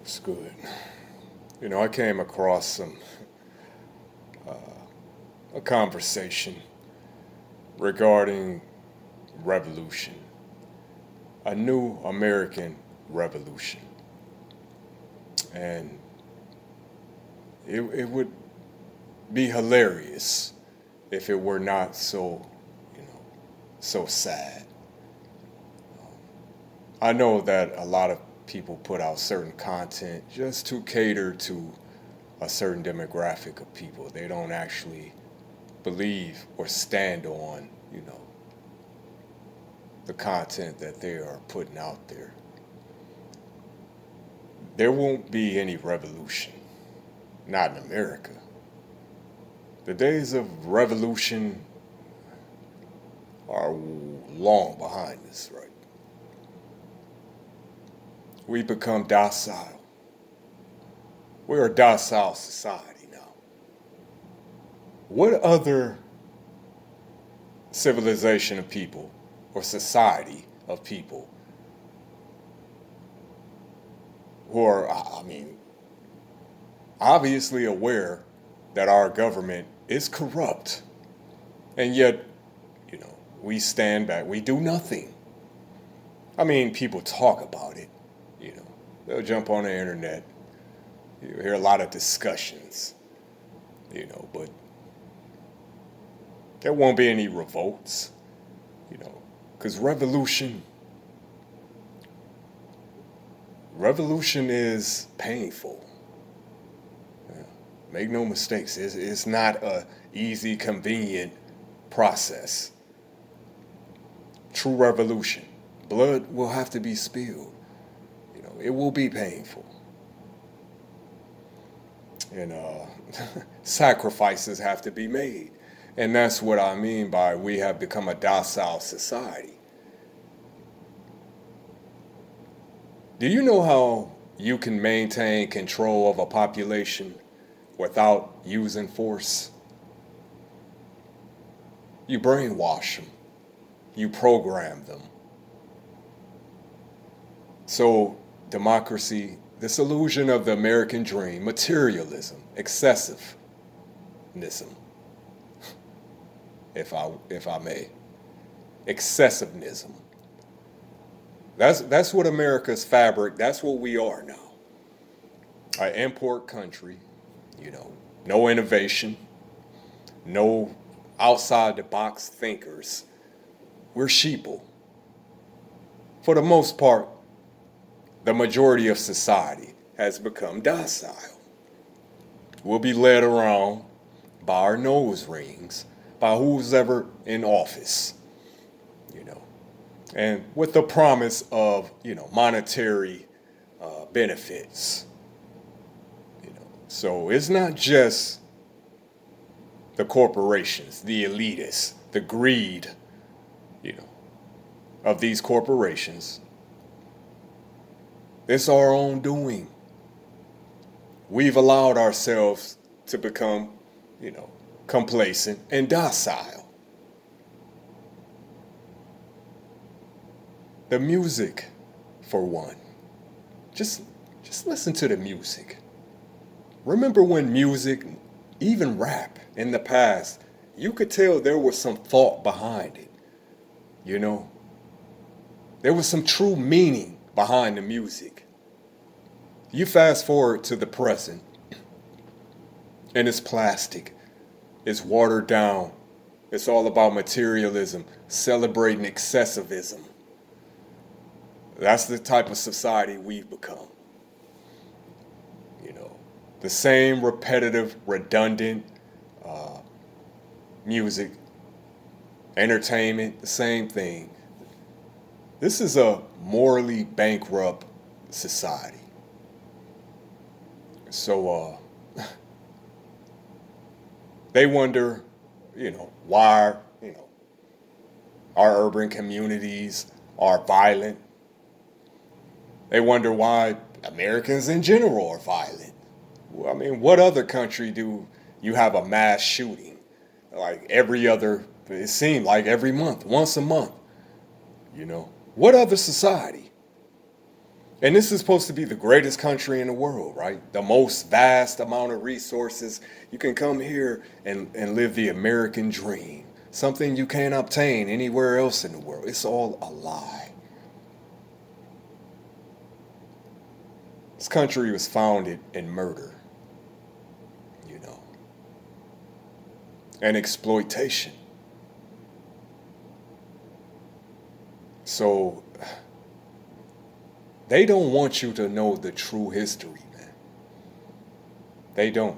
It's good. I came across a conversation regarding revolution, a new American revolution, and it would be hilarious if it were not so sad. I know that a lot of people put out certain content just to cater to a certain demographic of people. They don't actually believe or stand on, the content that they are putting out there. There won't be any revolution, not in America. The days of revolution are long behind us, right? We become docile. We're a docile society now. What other civilization of people or society of people who are, obviously aware that our government is corrupt, and yet, we stand back, we do nothing? People talk about it, they'll jump on the internet, you hear a lot of discussions, but there won't be any revolts, because revolution is painful. Yeah. Make no mistakes, it's not a easy, convenient process. True revolution, blood will have to be spilled. It will be painful. And sacrifices have to be made. And that's what I mean by we have become a docile society. Do you know how you can maintain control of a population without using force? You brainwash them. You program them. So, democracy, this illusion of the American dream, materialism, excessiveness, if I may, excessiveness. That's what America's fabric. That's what we are now. An import country, no innovation, no outside the box thinkers. We're sheeple. For the most part, the majority of society has become docile. We'll be led around by our nose rings, by who's ever in office, and with the promise of, monetary benefits. So it's not just the corporations, the elitists, the greed, of these corporations. It's our own doing. We've allowed ourselves to become, complacent and docile. The music, for one. Just listen to the music. Remember when music, even rap in the past, you could tell there was some thought behind it. There was some true meaning behind the music. You fast forward to the present, and it's plastic. It's watered down. It's all about materialism, celebrating excessivism. That's the type of society we've become. The same repetitive, redundant music, entertainment, the same thing. This is a morally bankrupt society. So they wonder, why, our urban communities are violent. They wonder why Americans in general are violent. What other country do you have a mass shooting? Like it seemed like every month, once a month. What other society? And this is supposed to be the greatest country in the world, right? The most vast amount of resources. You can come here and live the American dream, something you can't obtain anywhere else in the world. It's all a lie. This country was founded in murder, you know, and exploitation. So they don't want you to know the true history, man. They don't.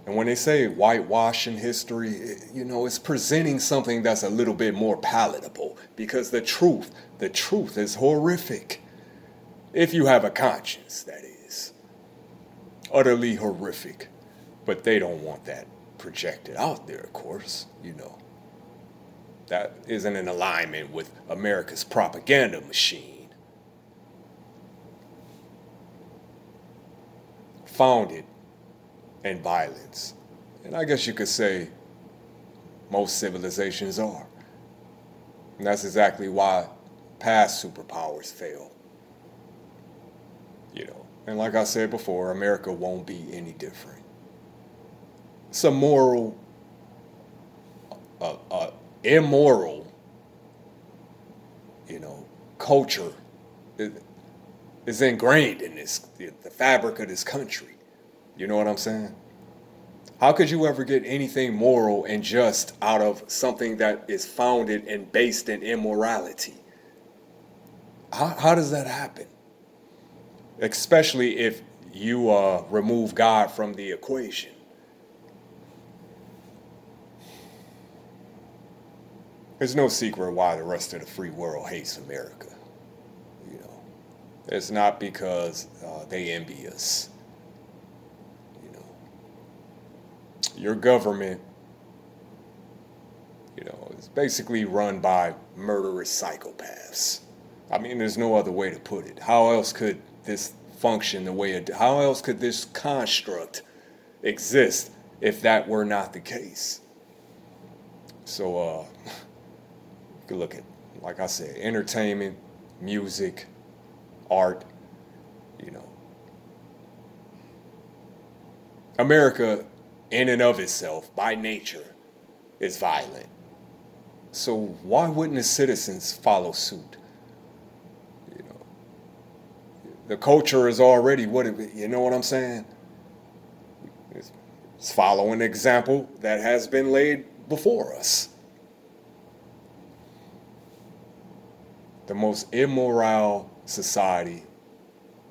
And when they say whitewashing history, it's presenting something that's a little bit more palatable because the truth is horrific. If you have a conscience, that is. Utterly horrific. But they don't want that projected out there, of course, That isn't in alignment with America's propaganda machine. Founded in violence. And I guess you could say most civilizations are. And that's exactly why past superpowers fail. And like I said before, America won't be any different. It's a moral, immoral, culture is ingrained in the fabric of this country. You know what I'm saying? How could you ever get anything moral and just out of something that is founded and based in immorality? How does that happen? Especially if you remove God from the equation. There's no secret why the rest of the free world hates America. It's not because they envy us. Your government, is basically run by murderous psychopaths. I mean, there's no other way to put it. How else could this function the way it? How else could this construct exist if that were not the case? So, you can look at, like I said, entertainment, music, art, America, in and of itself, by nature, is violent. So why wouldn't the citizens follow suit? The culture is already you know what I'm saying? It's following an example that has been laid before us. The most immoral society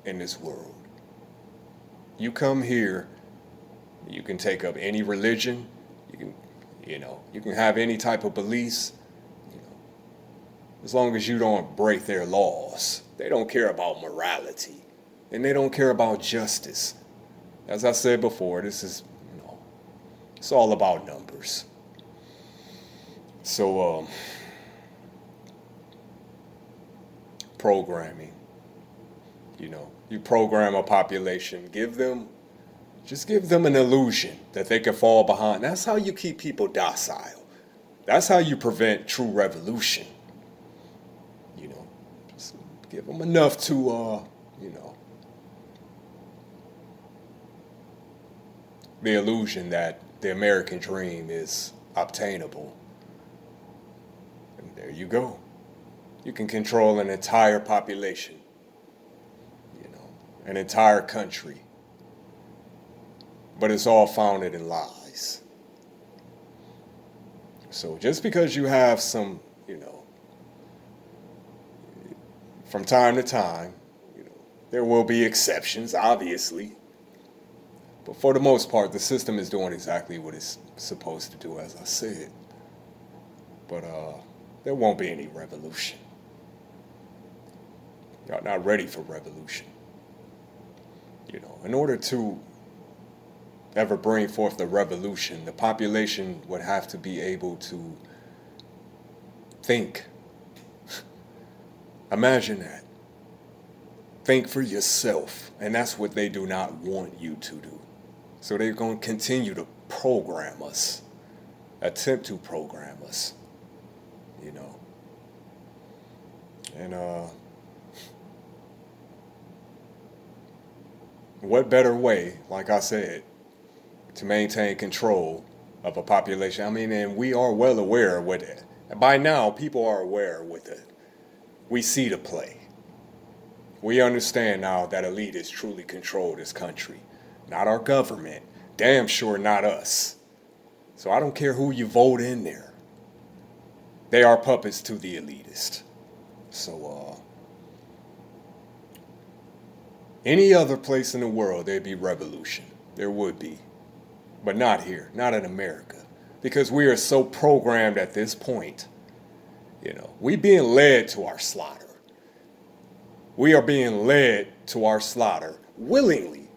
in this world. You come here, you can take up any religion, you can have any type of beliefs, as long as you don't break their laws. They don't care about morality, and they don't care about justice. As I said before, this is, it's all about numbers. So, programming, you program a population, just give them an illusion that they can fall behind. That's how you keep people docile. That's how you prevent true revolution. Just give them enough to, the illusion that the American dream is obtainable. And there you go. You can control an entire population, an entire country. But it's all founded in lies. So just because you have some, from time to time, there will be exceptions, obviously. But for the most part, the system is doing exactly what it's supposed to do, as I said. But there won't be any revolution. Y'all not ready for revolution. In order to ever bring forth the revolution, the population would have to be able to think. Imagine that. Think for yourself. And that's what they do not want you to do. So they're going to continue to program us, attempt to program us, And what better way, like I said, to maintain control of a population? I mean, and we are well aware with it. By now, people are aware with it. We see the play. We understand now that elitists truly control this country, not our government. Damn sure not us. So I don't care who you vote in there. They are puppets to the elitist. So, any other place in the world, there'd be revolution. There would be. But not here, not in America. Because we are so programmed at this point. We being led to our slaughter. We are being led to our slaughter willingly,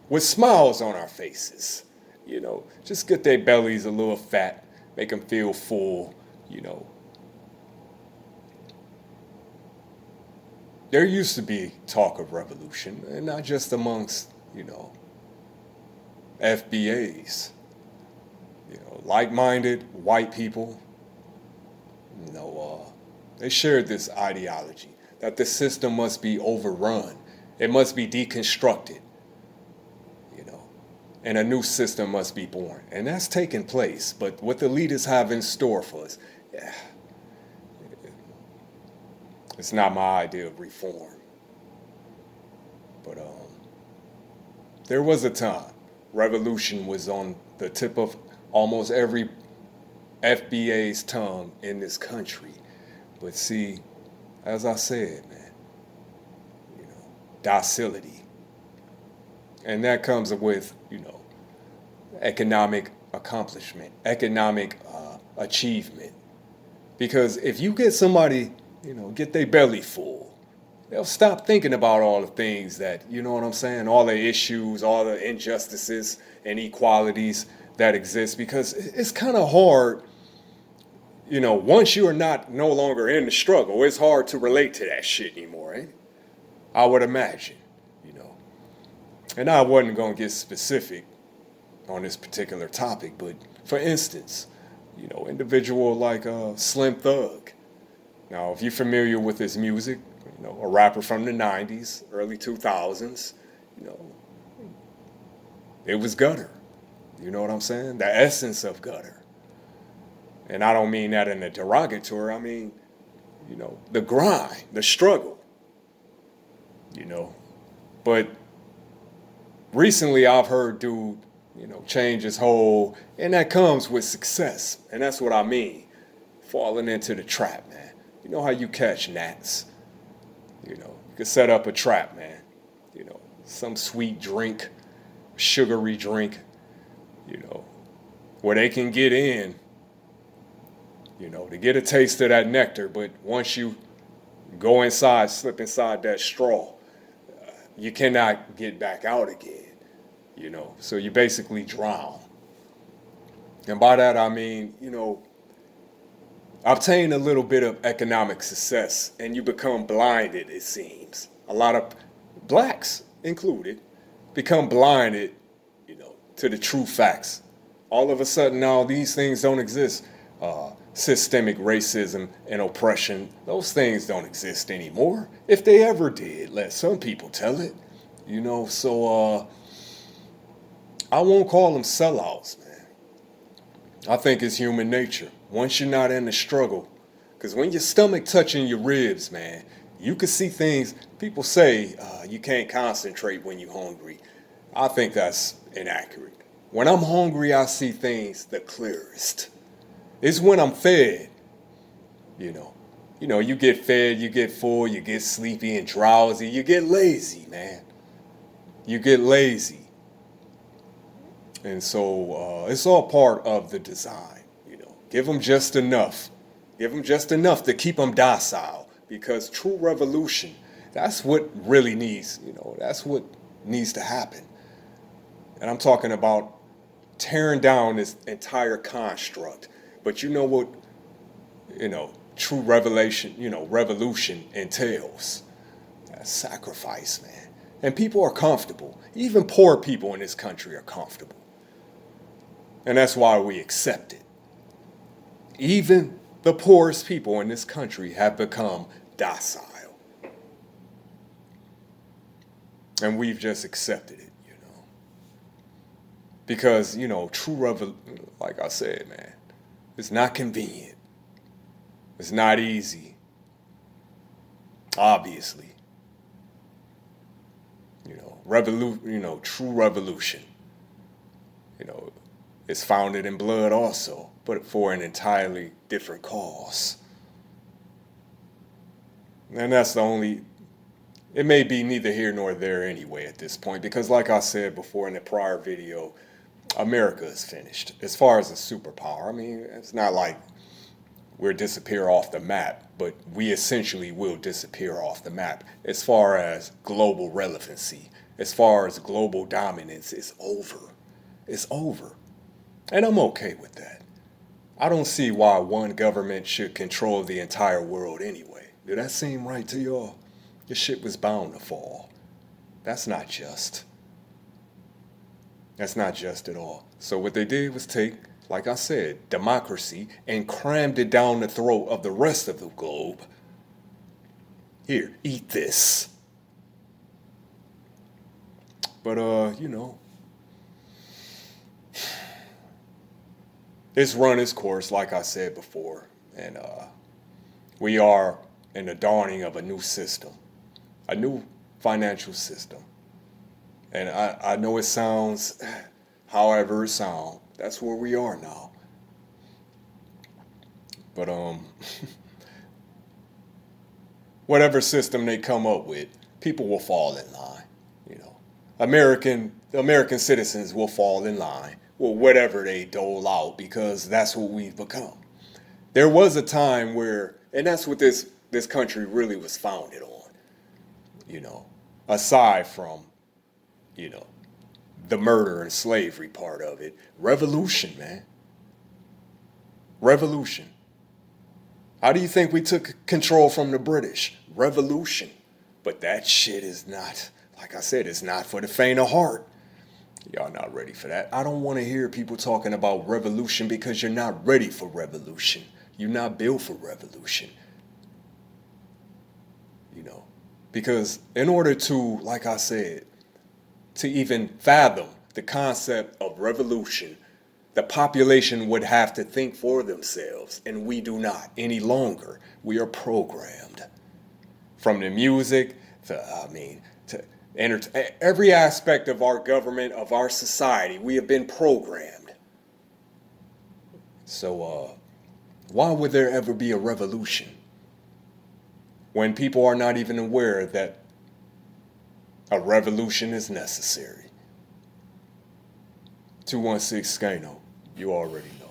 with smiles on our faces. Just get their bellies a little fat, make them feel full. There used to be talk of revolution, and not just amongst, FBAs. Like-minded white people, they shared this ideology that the system must be overrun. It must be deconstructed, and a new system must be born. And that's taking place. But what the leaders have in store for us, it's not my idea of reform. But there was a time revolution was on the tip of almost every FBA's tongue in this country. But see, as I said, man, docility. And that comes with, economic accomplishment, economic achievement. Because if you get somebody, get their belly full, they'll stop thinking about all the things that, all the issues, all the injustices, inequalities that exist. Because it's kind of hard, once you are no longer in the struggle, it's hard to relate to that shit anymore, eh? I would imagine, And I wasn't going to get specific on this particular topic, but for instance, individual like Slim Thug. Now, if you're familiar with his music, a rapper from the 90s, early 2000s, it was gutter. You know what I'm saying? The essence of gutter. And I don't mean that in a derogatory, I mean, the grind, the struggle, But recently I've heard dude, change his whole, and that comes with success. And that's what I mean, falling into the trap, man. You know how you catch gnats? You could set up a trap, man. Some sweet drink, sugary drink, where they can get in, to get a taste of that nectar. But once you go inside, slip inside that straw, you cannot get back out again, So you basically drown. And by that I mean, obtain a little bit of economic success and you become blinded, it seems. A lot of blacks included become blinded, to the true facts. All of a sudden now these things don't exist. Systemic racism and oppression, those things don't exist anymore. If they ever did, let some people tell it. So I won't call them sellouts, man. I think it's human nature. Once you're not in the struggle, because when your stomach touching your ribs, man, you can see things. People say you can't concentrate when you're hungry. I think that's inaccurate. When I'm hungry, I see things the clearest. It's when I'm fed, you get fed, you get full, you get sleepy and drowsy, you get lazy, man. You get lazy. And so it's all part of the design, Give them just enough. Give them just enough to keep them docile. Because true revolution, that's what really needs, that's what needs to happen. And I'm talking about tearing down this entire construct. But you know what, true revolution entails? That's sacrifice, man. And people are comfortable. Even poor people in this country are comfortable. And that's why we accept it. Even the poorest people in this country have become docile. And we've just accepted it, because, true revolution, like I said, man, it's not convenient. It's not easy. Obviously. True revolution, is founded in blood also, but for an entirely different cause. And that's it may be neither here nor there anyway at this point, because like I said before in the prior video, America is finished. As far as a superpower, I mean, it's not like we'll disappear off the map, but we essentially will disappear off the map. As far as global relevancy, as far as global dominance, it's over. It's over. And I'm okay with that. I don't see why one government should control the entire world anyway. Did that seem right to y'all? This shit was bound to fall. That's not just. That's not just at all. So what they did was take, like I said, democracy and crammed it down the throat of the rest of the globe. Here, eat this. But, it's run its course, like I said before. And we are in the dawning of a new system, a new financial system. And I know it sounds however it sounds. That's where we are now. But whatever system they come up with, people will fall in line. American citizens will fall in line with whatever they dole out, because that's what we've become. There was a time where, and that's what this country really was founded on. Aside from, the murder and slavery part of it. Revolution, man. Revolution. How do you think we took control from the British? Revolution. But that shit is not, like I said, it's not for the faint of heart. Y'all not ready for that. I don't want to hear people talking about revolution, because you're not ready for revolution. You're not built for revolution. Because in order to, like I said, to even fathom the concept of revolution, the population would have to think for themselves, and we do not any longer. We are programmed. From the music to every aspect of our government, of our society, we have been programmed. So why would there ever be a revolution when people are not even aware that a revolution is necessary? 216 Skano, you already know.